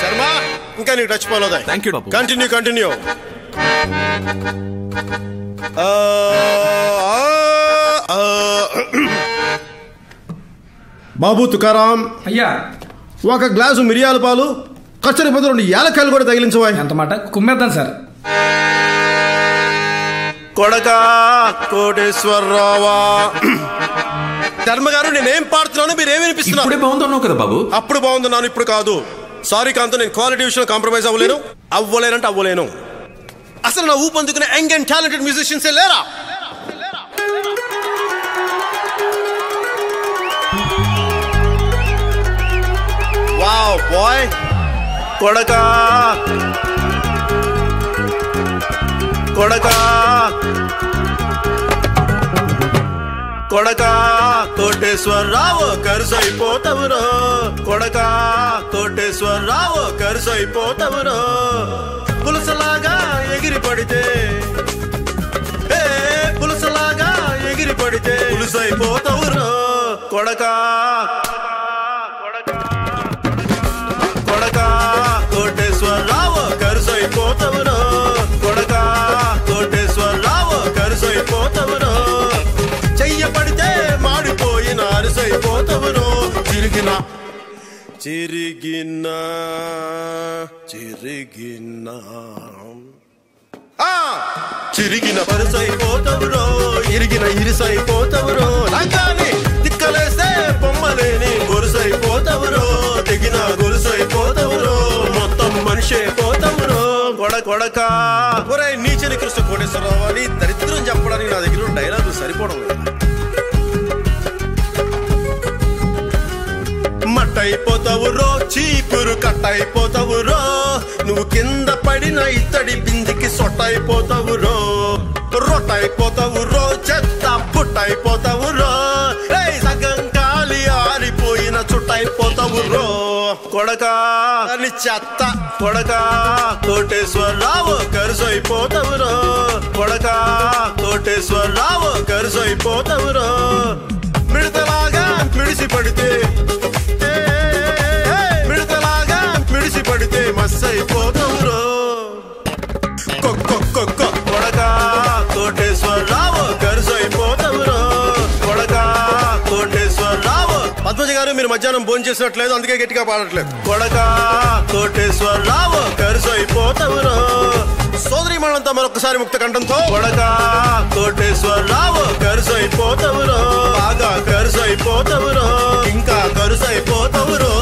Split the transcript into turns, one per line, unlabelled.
శర్మ ఇంకా నీకు టచ్ పోలేదా?
Thank you Babu.
కంటిన్యూ. బాబు తుకారాం
అయ్యా,
ఒక గ్లాసు మిరియాల పాలు కచ్చరి పది 2 యాలక్కాయలు కూడా తగిలించవా.
ఎంత మాట కుమ్మేద్దాం సార్.
కొడకా కోటేశ్వరరావా. ధర్మ గారు నేనేం పాడుతున్నాను మీరేం వినిపిస్తున్నారు?
ఇప్పుడే బాగుందన్నావు కదా బాబు.
అప్పుడు బాగుందన్నాను, ఇప్పుడు కాదు. సారీ కాంతో, నేను క్వాలిటీ విషయంలో కాంప్రమైజ్ అవ్వలేను. అసలు నా ఊపందుకునే యంగ్ అండ్ టాలెంటెడ్ మ్యూజిషియన్స్ లేరా? Wow boy. కొడకా కోటేశ్వరరావు కరుసైపోతావురో. కొడకా కోటేశ్వరరావు కరుసైపోతావురో. పులుసలాగా ఎగిరి పడితే పులుసైపోతావురో. కొడకా కోటేశ్వరరావు కరుసైపోతావురో. కొడకా కోటేశ్వరరావు కరుసైపోతావురో. చెయ్య పడితే మాడిపోయిన అరుసైపోతావురో. చిరిగిన పరుసైపోతావురో. ఇరిసైపోతావురో. రంగాని తిక్కలేస్తే బొమ్మలేని గొలుసైపోతావురో. తెగిన గొలుసైపోతావురో. మొత్తం మనిషి అయిపోతావురో. కొడకా ఒరే నీచని కృష్ణ కోటేశ్వరరావు అని దరిద్రం చెప్పడానికి నా దగ్గర డైలాగు సరిపోవడం లేదు. మట్టయిపోతావురో. చీపురు కట్టయిపోతావురో. నువ్వు కింద పడిన ఇత్తడి బిందికి సొట్టయిపోతావురో. రొట్టయిపోతావురో. చెత్త పుట్టయిపోతావురో. సగం కాలి ఆరిపోయిన చుట్టయిపోతావురో. కొడకా అని చెత్త. కొడకా కోటేశ్వరరావు కరుసైపోతావురో. కొడకా కోటేశ్వరరావు కరుసైపోతావురో. మిడతలాగా మిడిసి పడితే మస్సైపోతావురో. కొడకా కోటేశ్వరరావు కరుసైపోతావురో. కొడకా కోటేశ్వరరావు. పద్మజ గారు మీరు మధ్యాహ్నం భోజనం చేసినట్లేదు, అందుకే గట్టిగా పాడట్లేదు. కొడకా కోటేశ్వరరావు కరుసైపోతావురో. సోదరి మనంతా మరొకసారి ముక్త కంఠంతో. కొడకా కోటేశ్వరరావు కరుసైపోతావురో. బాగా కరుసైపోతావురో. ఇంకా కరుసైపోతావురో.